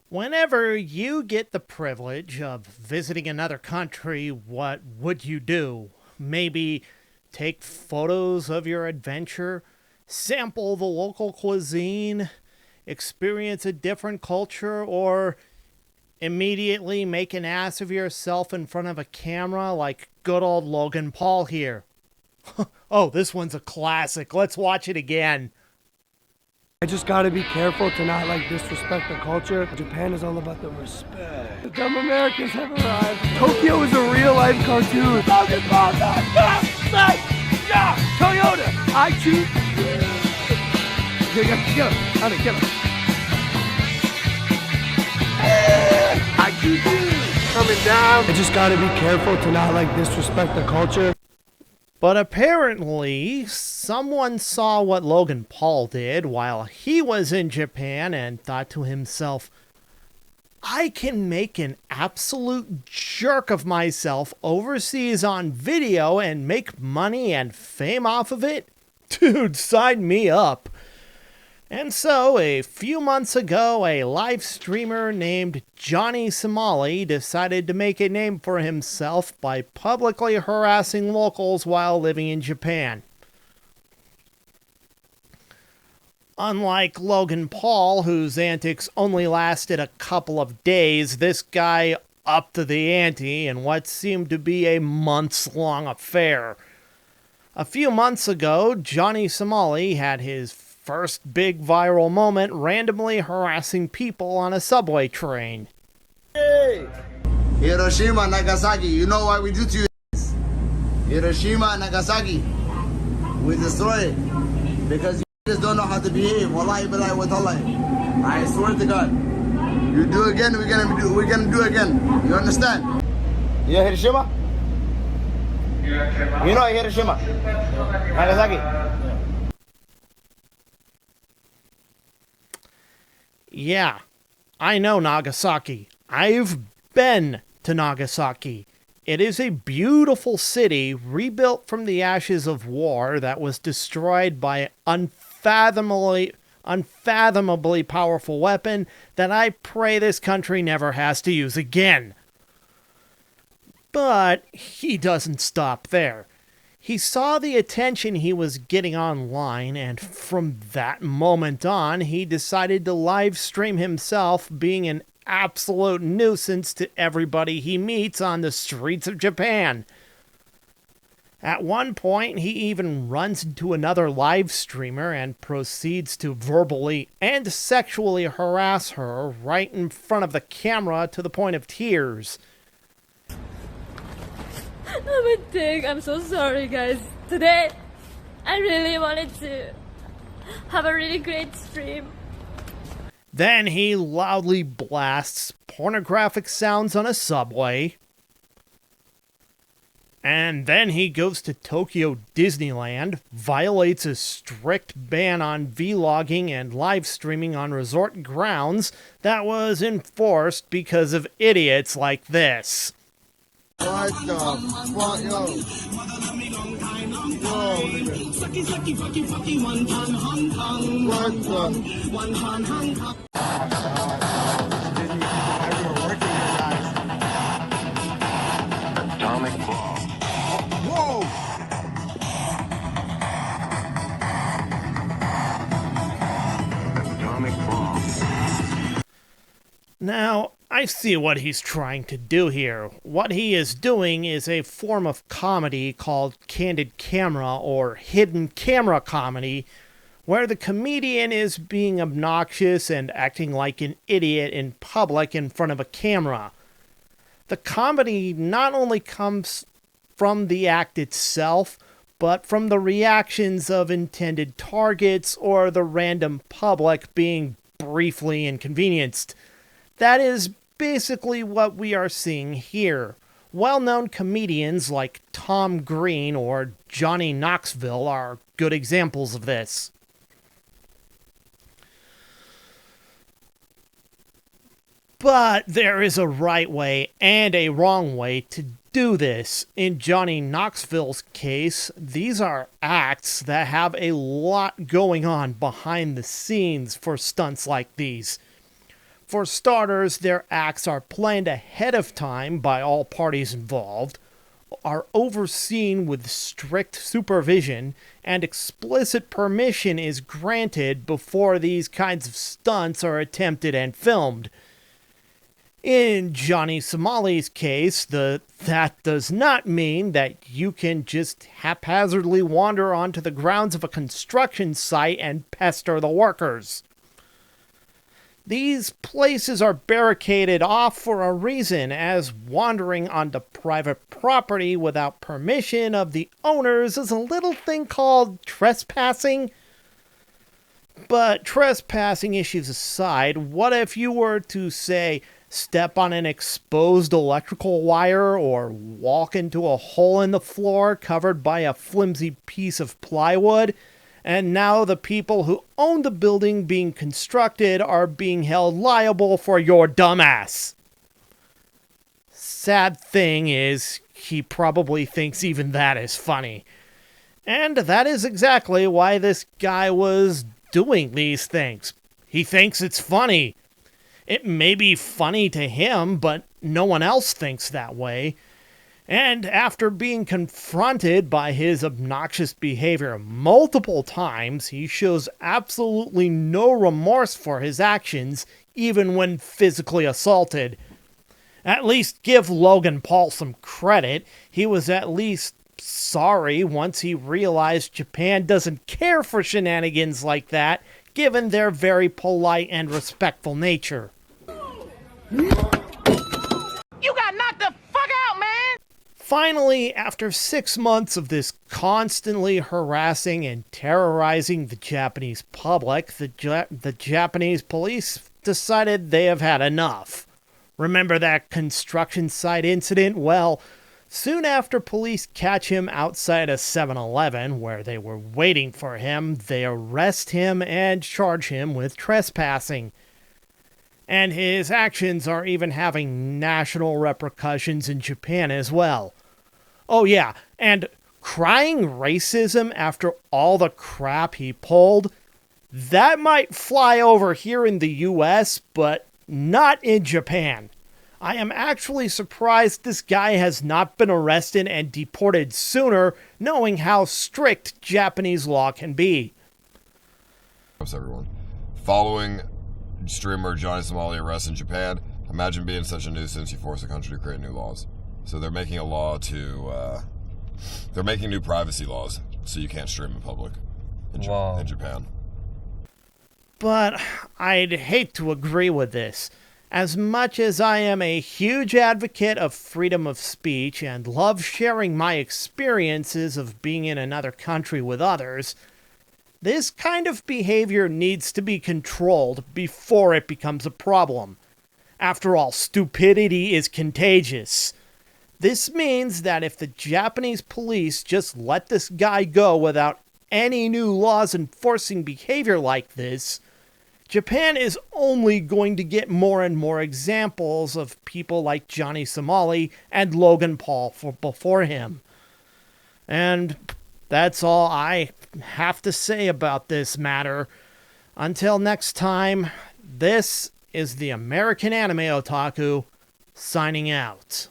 Whenever you get the privilege of visiting another country, what would you do? Maybe take photos of your adventure, sample the local cuisine, experience a different culture, or immediately make an ass of yourself in front of a camera like good old Logan Paul here. Oh, this one's a classic. Let's watch it again. I just gotta be careful to not disrespect the culture. Japan is all about the respect. The dumb Americans have arrived. Tokyo is a real life cartoon. Logan Paul, Toyota, I choose. Get him, honey, get him. I choose you. Coming down. I just gotta be careful to not disrespect the culture. But apparently, someone saw what Logan Paul did while he was in Japan and thought to himself, I can make an absolute jerk of myself overseas on video and make money and fame off of it? Dude, sign me up. And so, a few months ago, a live streamer named Johnny Somali decided to make a name for himself by publicly harassing locals while living in Japan. Unlike Logan Paul, whose antics only lasted a couple of days, this guy upped the ante in what seemed to be a months-long affair. A few months ago, Johnny Somali had his first big viral moment randomly harassing people on a subway train. Hey! Hiroshima, Nagasaki, you know what we do to you? Hiroshima, Nagasaki, we destroy it because you just don't know how to behave. Wallahi billahi wa tallahi. I swear to God. You do again, we're gonna do again. You understand? You know Hiroshima? You know Hiroshima? Nagasaki? Yeah, I know Nagasaki. I've been to Nagasaki. It is a beautiful city rebuilt from the ashes of war that was destroyed by an unfathomably powerful weapon that I pray this country never has to use again. But he doesn't stop there. He saw the attention he was getting online, and from that moment on, he decided to live stream himself being an absolute nuisance to everybody he meets on the streets of Japan. At one point, he even runs into another live streamer and proceeds to verbally and sexually harass her right in front of the camera to the point of tears. I'm so sorry, guys. Today, I really wanted to have a really great stream. Then he loudly blasts pornographic sounds on a subway. And then he goes to Tokyo Disneyland, violates a strict ban on vlogging and live streaming on resort grounds that was enforced because of idiots like this. What the fuck, yo? Atomic bomb. Whoa! Atomic bomb. Now, I see what he's trying to do here. What he is doing is a form of comedy called candid camera or hidden camera comedy, where the comedian is being obnoxious and acting like an idiot in public in front of a camera. The comedy not only comes from the act itself, but from the reactions of intended targets or the random public being briefly inconvenienced. That is basically what we are seeing here. Well-known comedians like Tom Green or Johnny Knoxville are good examples of this. But there is a right way and a wrong way to do this. In Johnny Knoxville's case, these are acts that have a lot going on behind the scenes for stunts like these. For starters, their acts are planned ahead of time by all parties involved, are overseen with strict supervision, and explicit permission is granted before these kinds of stunts are attempted and filmed. In Johnny Somali's case, that does not mean that you can just haphazardly wander onto the grounds of a construction site and pester the workers. These places are barricaded off for a reason, as wandering onto private property without permission of the owners is a little thing called trespassing. But trespassing issues aside, what if you were to, say, step on an exposed electrical wire or walk into a hole in the floor covered by a flimsy piece of plywood, and now the people who own the building being constructed are being held liable for your dumbass? Sad thing is, he probably thinks even that is funny. And that is exactly why this guy was doing these things. He thinks it's funny. It may be funny to him, but no one else thinks that way. And after being confronted by his obnoxious behavior multiple times, he shows absolutely no remorse for his actions, even when physically assaulted. At least give Logan Paul some credit. He was at least sorry once he realized Japan doesn't care for shenanigans like that, given their very polite and respectful nature. You got knocked the fuck out, man! Finally, after 6 months of this constantly harassing and terrorizing the Japanese public, the Japanese police decided they have had enough. Remember that construction site incident? Well, soon after police catch him outside a 7-Eleven where they were waiting for him, they arrest him and charge him with trespassing. And his actions are even having national repercussions in Japan as well. Oh yeah, and crying racism after all the crap he pulled, that might fly over here in the US, but not in Japan. I am actually surprised this guy has not been arrested and deported sooner, knowing how strict Japanese law can be. Everyone. Following streamer Johnny Somali arrest in Japan, imagine being such a nuisance you force a country to create new laws. So they're making a law to, they're making new privacy laws so you can't stream in public in Japan. But I'd hate to agree with this. As much as I am a huge advocate of freedom of speech and love sharing my experiences of being in another country with others, this kind of behavior needs to be controlled before it becomes a problem. After all, stupidity is contagious. This means that if the Japanese police just let this guy go without any new laws enforcing behavior like this, Japan is only going to get more and more examples of people like Johnny Somali and Logan Paul before him. And that's all I have to say about this matter. Until next time, this is the American Anime Otaku, signing out.